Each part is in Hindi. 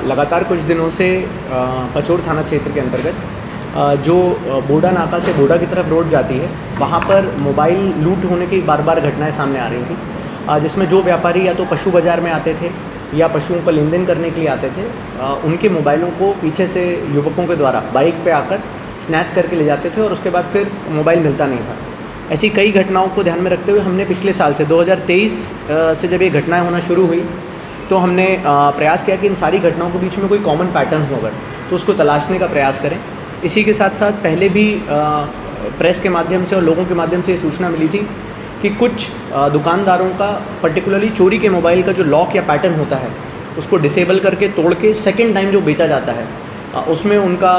लगातार कुछ दिनों से पचोर थाना क्षेत्र के अंतर्गत जो बोडा नाका से बोडा की तरफ रोड जाती है, वहाँ पर मोबाइल लूट होने की बार बार घटनाएं सामने आ रही थी, जिसमें जो व्यापारी या तो पशु बाज़ार में आते थे या पशुओं का लेन देन करने के लिए आते थे, उनके मोबाइलों को पीछे से युवकों के द्वारा बाइक पे आकर स्नैच करके ले जाते थे और उसके बाद फिर मोबाइल मिलता नहीं था। ऐसी कई घटनाओं को ध्यान में रखते हुए हमने पिछले साल से 2023 से जब ये घटनाएं होना शुरू हुई तो हमने प्रयास किया कि इन सारी घटनाओं के बीच में कोई कॉमन पैटर्न हो अगर तो उसको तलाशने का प्रयास करें। इसी के साथ साथ पहले भी प्रेस के माध्यम से और लोगों के माध्यम से ये सूचना मिली थी कि कुछ दुकानदारों का पर्टिकुलरली चोरी के मोबाइल का जो लॉक या पैटर्न होता है उसको डिसेबल करके तोड़ के सेकेंड टाइम जो बेचा जाता है उसमें उनका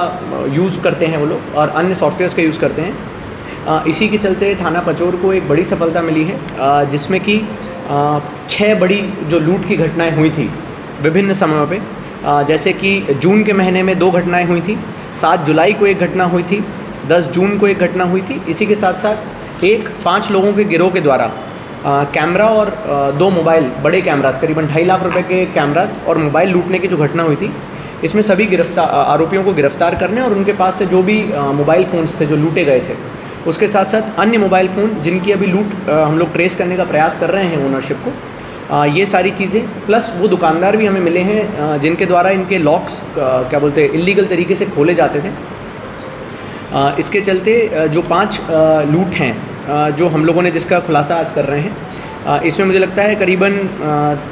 यूज़ करते हैं वो लोग और अन्य सॉफ्टवेयर्स का यूज़ करते हैं। इसी के चलते थाना पचोर को एक बड़ी सफलता मिली है, जिसमें कि 6 बड़ी जो लूट की घटनाएं हुई थी विभिन्न समयों पे, जैसे कि जून के महीने में 2 घटनाएं हुई थी, 7 जुलाई को एक घटना हुई थी, 10 जून को एक घटना हुई थी। इसी के साथ साथ 5 लोगों के गिरोह के द्वारा कैमरा और 2 मोबाइल बड़े कैमरास करीबन 2.5 लाख रुपए के कैमरास और मोबाइल लूटने की जो घटना हुई थी, इसमें सभी आरोपियों को गिरफ्तार करने और उनके पास से जो भी मोबाइल फ़ोन्स थे जो लूटे गए थे उसके साथ साथ अन्य मोबाइल फ़ोन जिनकी अभी लूट हम लोग ट्रेस करने का प्रयास कर रहे हैं ओनरशिप को, ये सारी चीज़ें प्लस वो दुकानदार भी हमें मिले हैं जिनके द्वारा इनके लॉक्स क्या बोलते हैं इल्लीगल तरीके से खोले जाते थे। इसके चलते जो 5 लूट हैं जो हम लोगों ने जिसका खुलासा आज कर रहे हैं, इसमें मुझे लगता है करीबन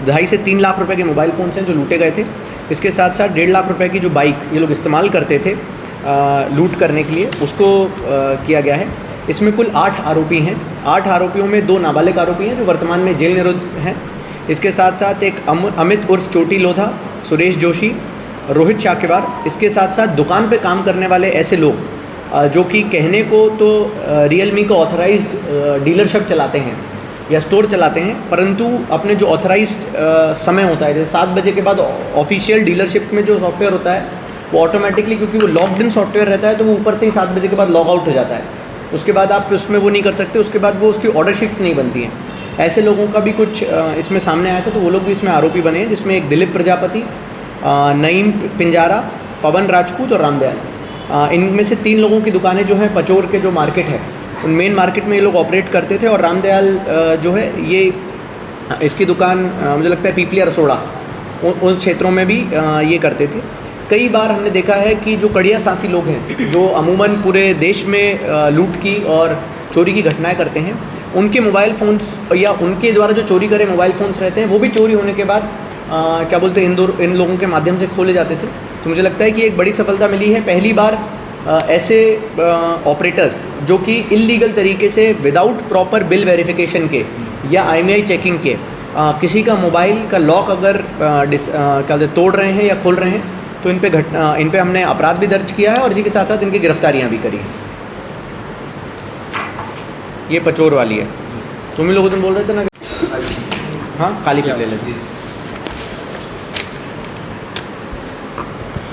2.5 से 3 लाख रुपए के मोबाइल फ़ोन्स हैं जो लूटे गए थे। इसके साथ साथ 1.5 लाख रुपए की जो बाइक ये लोग इस्तेमाल करते थे लूट करने के लिए उसको किया गया है। इसमें कुल 8 आरोपी हैं। 8 आरोपियों में 2 नाबालिग आरोपी हैं जो वर्तमान में जेल निरुद्ध हैं। इसके साथ साथ एक अमित उर्फ चोटी लोधा, सुरेश जोशी, रोहित शाकेवार, इसके साथ साथ दुकान पे काम करने वाले ऐसे लोग जो कि कहने को तो रियलमी का ऑथराइज्ड डीलरशिप चलाते हैं या स्टोर चलाते हैं, परंतु अपने जो ऑथराइज्ड समय होता है जैसे 7 बजे के बाद ऑफिशियल डीलरशिप में जो सॉफ्टवेयर होता है वो ऑटोमेटिकली, क्योंकि वो लॉक्ड इन सॉफ्टवेयर रहता है तो वो ऊपर से ही 7 बजे के बाद लॉग आउट हो जाता है। उसके बाद आप उसमें वो नहीं कर सकते, उसके बाद वो उसकी ऑर्डर शीट्स नहीं बनती हैं। ऐसे लोगों का भी कुछ इसमें सामने आया था, तो वो लोग भी इसमें आरोपी बने हैं, जिसमें एक दिलीप प्रजापति, नईम पिंजारा, पवन राजपूत और रामदयाल। इनमें से 3 लोगों की दुकानें जो हैं पचोर के जो मार्केट है उन मेन मार्केट में ये लोग ऑपरेट करते थे और रामदयाल जो है ये इसकी दुकान मुझे लगता है पीपली रसोड़ा उन क्षेत्रों में भी ये करते थे। कई बार हमने देखा है कि जो कड़िया सांसी लोग हैं जो अमूमन पूरे देश में लूट की और चोरी की घटनाएं करते हैं, उनके मोबाइल फ़ोन्स या उनके द्वारा जो चोरी करे मोबाइल फ़ोन्स रहते हैं वो भी चोरी होने के बाद क्या बोलते हैं इन लोगों के माध्यम से खोले जाते थे। तो मुझे लगता है कि एक बड़ी सफलता मिली है। पहली बार ऐसे ऑपरेटर्स जो कि इल्लीगल तरीके से विदाउट प्रॉपर बिल वेरिफिकेशन के या IMEI चेकिंग के किसी का मोबाइल का लॉक अगर क्या बोलते तोड़ रहे हैं या खोल रहे हैं तो इन पे हमने अपराध भी दर्ज किया है और इसी के साथ साथ इनकी गिरफ्तारियां भी करी हैं। ये पचोर वाली है। तुम ही लोग तुम बोल रहे थे ना? हाँ, काली ले लेते।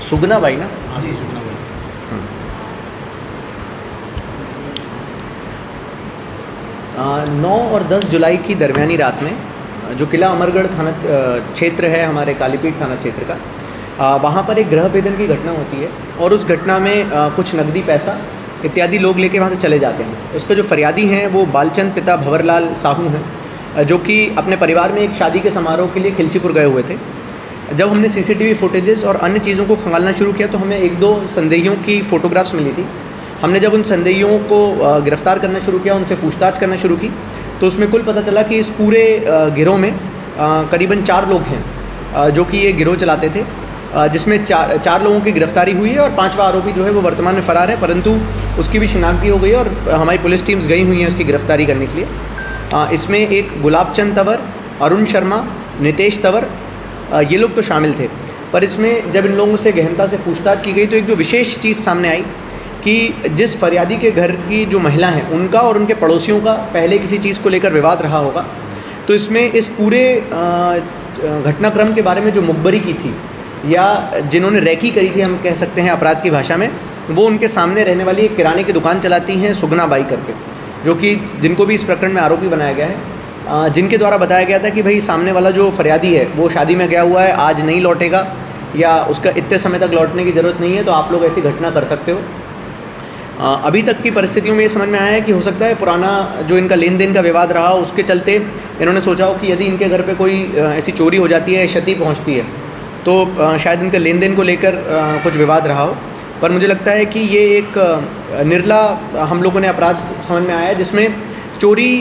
सुगना भाई ना? हाँ जी, सुगना भाई। 9 और 10 जुलाई की दरमियानी रात में जो किला अमरगढ़ थाना क्षेत्र है हमारे कालीपीठ थाना क्षेत्र का, वहाँ पर एक गृह भेदन की घटना होती है और उस घटना में कुछ नकदी पैसा इत्यादि लोग लेके वहाँ से चले जाते हैं। उसका जो फरियादी हैं वो बालचंद पिता भंवरलाल साहू हैं, जो कि अपने परिवार में एक शादी के समारोह के लिए खिलचीपुर गए हुए थे। जब हमने CCTV फुटेजेस और अन्य चीज़ों को खंगालना शुरू किया तो हमें 1-2 संदेहियों की फ़ोटोग्राफ्स मिली थी। हमने जब उन संदेहियों को गिरफ़्तार करना शुरू किया, उनसे पूछताछ करना शुरू की, तो उसमें कुल पता चला कि इस पूरे गिरोह में करीबन 4 लोग हैं जो कि ये गिरोह चलाते थे, जिसमें 4 लोगों की गिरफ्तारी हुई है और 5वां आरोपी जो है वो वर्तमान में फ़रार है, परंतु उसकी भी शिनाख्ती हो गई है और हमारी पुलिस टीम्स गई हुई हैं उसकी गिरफ्तारी करने के लिए। इसमें एक गुलाबचंद तंवर, अरुण शर्मा, नितेश तंवर, ये लोग तो शामिल थे। पर इसमें जब इन लोगों से गहनता से पूछताछ की गई तो एक जो विशेष चीज़ सामने आई कि जिस फरियादी के घर की जो महिला हैं उनका और उनके पड़ोसियों का पहले किसी चीज़ को लेकर विवाद रहा होगा। तो इसमें इस पूरे घटनाक्रम के बारे में जो मुखबरी की थी या जिन्होंने रैकी करी थी, हम कह सकते हैं अपराध की भाषा में, वो उनके सामने रहने वाली एक किराने की दुकान चलाती हैं सुगना बाई करके, जो कि जिनको भी इस प्रकरण में आरोपी बनाया गया है, जिनके द्वारा बताया गया था कि भाई सामने वाला जो फरियादी है वो शादी में गया हुआ है, आज नहीं लौटेगा, या उसका इतने समय तक लौटने की ज़रूरत नहीं है, तो आप लोग ऐसी घटना कर सकते हो। अभी तक की परिस्थितियों में ये समझ में आया है कि हो सकता है पुराना जो इनका लेन देन का विवाद रहा उसके चलते इन्होंने सोचा हो कि यदि इनके घर पे कोई ऐसी चोरी हो जाती है, क्षति पहुंचती है, तो शायद इनके लेन देन को लेकर कुछ विवाद रहा हो। पर मुझे लगता है कि ये एक निर्ला हम लोगों ने अपराध समझ में आया है, जिसमें चोरी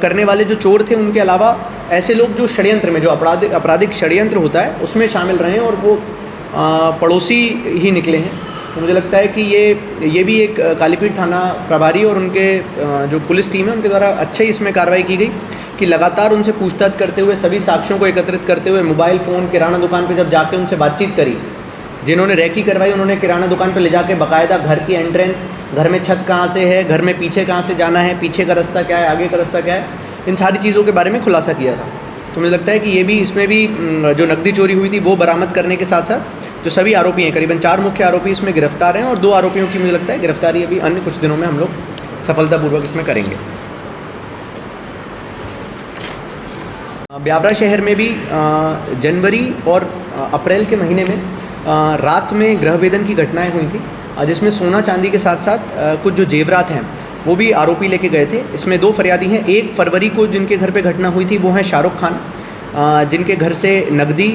करने वाले जो चोर थे उनके अलावा ऐसे लोग जो षड्यंत्र में, जो आपराधिक षड्यंत्र होता है उसमें शामिल रहे हैं और वो पड़ोसी ही निकले हैं। तो मुझे लगता है कि ये भी एक कालीपीठ थाना प्रभारी और उनके जो पुलिस टीम है उनके द्वारा अच्छे ही इसमें कार्रवाई की गई कि लगातार उनसे पूछताछ करते हुए, सभी साक्ष्यों को एकत्रित करते हुए, मोबाइल फ़ोन, किराना दुकान पे जब जाके उनसे बातचीत करी, जिन्होंने रेकी करवाई उन्होंने किराना दुकान पे ले जाके बाकायदा घर की एंट्रेंस, घर में छत कहाँ से है, घर में पीछे कहाँ से जाना है, पीछे का रास्ता क्या है, आगे का रास्ता क्या है, इन सारी चीज़ों के बारे में खुलासा किया था। तो मुझे लगता है कि ये भी, इसमें भी जो नकदी चोरी हुई थी वो बरामद करने के साथ साथ जो सभी आरोपी हैं, करीबन 4 मुख्य आरोपी इसमें गिरफ्तार हैं और 2 आरोपियों की मुझे लगता है गिरफ्तारी अभी अन्य कुछ दिनों में हम लोग सफलतापूर्वक इसमें करेंगे। ब्यावरा शहर में भी जनवरी और अप्रैल के महीने में रात में गृहभेदन की घटनाएं हुई थी, जिसमें सोना चांदी के साथ साथ कुछ जो जेवरात हैं वो भी आरोपी लेके गए थे। इसमें 2 फरियादी हैं। 1 फरवरी को जिनके घर पे घटना हुई थी वो हैं शाहरुख खान, जिनके घर से नकदी,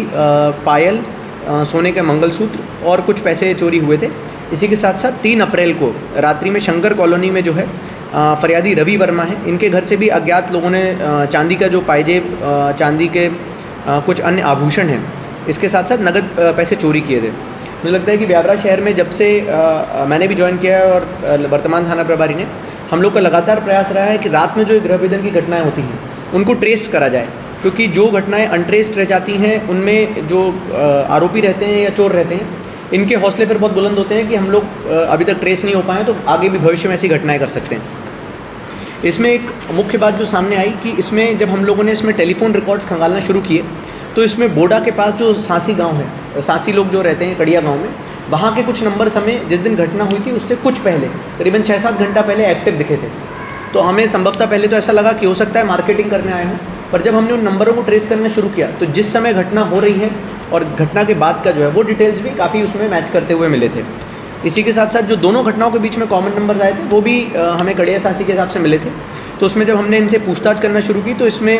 पायल, सोने के मंगलसूत्र और कुछ पैसे चोरी हुए थे। इसी के साथ साथ 3 अप्रैल को रात्रि में शंकर कॉलोनी में जो है फरियादी रवि वर्मा है, इनके घर से भी अज्ञात लोगों ने चांदी का जो पायजेब, चांदी के कुछ अन्य आभूषण हैं, इसके साथ साथ नगद पैसे चोरी किए थे। मुझे लगता है कि ब्यावरा शहर में जब से मैंने भी ज्वाइन किया है और वर्तमान थाना प्रभारी ने, हम लोग का लगातार प्रयास रहा है कि रात में जो गृहभेदन की घटनाएं होती हैं उनको ट्रेस करा जाए, क्योंकि जो घटनाएं अनट्रेस्ड रह जाती हैं उनमें जो आरोपी रहते हैं या चोर रहते हैं, इनके हौसले फिर बहुत बुलंद होते हैं कि हम लोग अभी तक ट्रेस नहीं हो पाए तो आगे भी भविष्य में ऐसी घटनाएं कर सकते हैं। इसमें एक मुख्य बात जो सामने आई कि इसमें जब हम लोगों ने इसमें टेलीफोन रिकॉर्ड्स खंगालना शुरू किए तो इसमें बोडा के पास जो सांसी गांव है, सांसी लोग जो रहते हैं कड़िया गांव में, वहाँ के कुछ नंबर्स हमें जिस दिन घटना हुई थी उससे कुछ पहले, करीबन 6-7 घंटा पहले एक्टिव दिखे थे। तो हमें संभवतः पहले तो ऐसा लगा कि हो सकता है मार्केटिंग करने आए हों, पर जब हमने उन नंबरों को ट्रेस करना शुरू किया तो जिस समय घटना हो रही है और घटना के बाद का जो है वो डिटेल्स भी काफ़ी उसमें मैच करते हुए मिले थे। इसी के साथ साथ जो दोनों घटनाओं के बीच में कॉमन नंबर्स आए थे वो भी हमें कड़िया सांसी के हिसाब से मिले थे। तो उसमें जब हमने इनसे पूछताछ करना शुरू की तो इसमें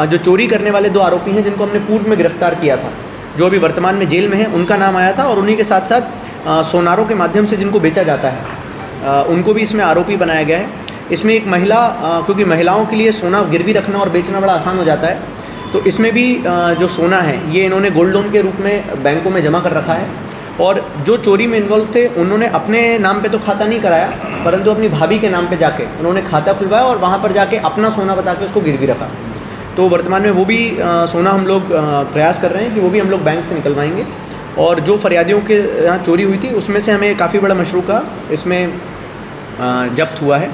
जो चोरी करने वाले 2 आरोपी हैं जिनको हमने पूर्व में गिरफ्तार किया था, जो अभी वर्तमान में जेल में है, उनका नाम आया था और उन्हीं के साथ साथ सोनारों के माध्यम से जिनको बेचा जाता है उनको भी इसमें आरोपी बनाया गया है। इसमें एक महिला, क्योंकि महिलाओं के लिए सोना गिरवी रखना और बेचना बड़ा आसान हो जाता है, तो इसमें भी जो सोना है ये इन्होंने गोल्ड लोन के रूप में बैंकों में जमा कर रखा है। और जो चोरी में इन्वॉल्व थे उन्होंने अपने नाम पे तो खाता नहीं कराया, परंतु अपनी भाभी के नाम पे जाके उन्होंने खाता खुलवाया और वहाँ पर जाके अपना सोना बता के उसको गिरवी रखा। तो वर्तमान में वो भी सोना हम लोग प्रयास कर रहे हैं कि वो भी हम लोग बैंक से निकलवाएंगे। और जो फरियादियों के यहाँ चोरी हुई थी उसमें से हमें काफ़ी बड़ा मशरूका इसमें जब्त हुआ है।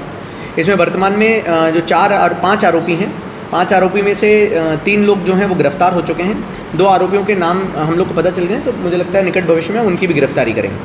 इसमें वर्तमान में जो 4 और 5 आरोपी हैं, 5 आरोपी में से 3 लोग जो हैं वो गिरफ्तार हो चुके हैं। 2 आरोपियों के नाम हम लोग को पता चल गए, तो मुझे लगता है निकट भविष्य में उनकी भी गिरफ्तारी करेंगे।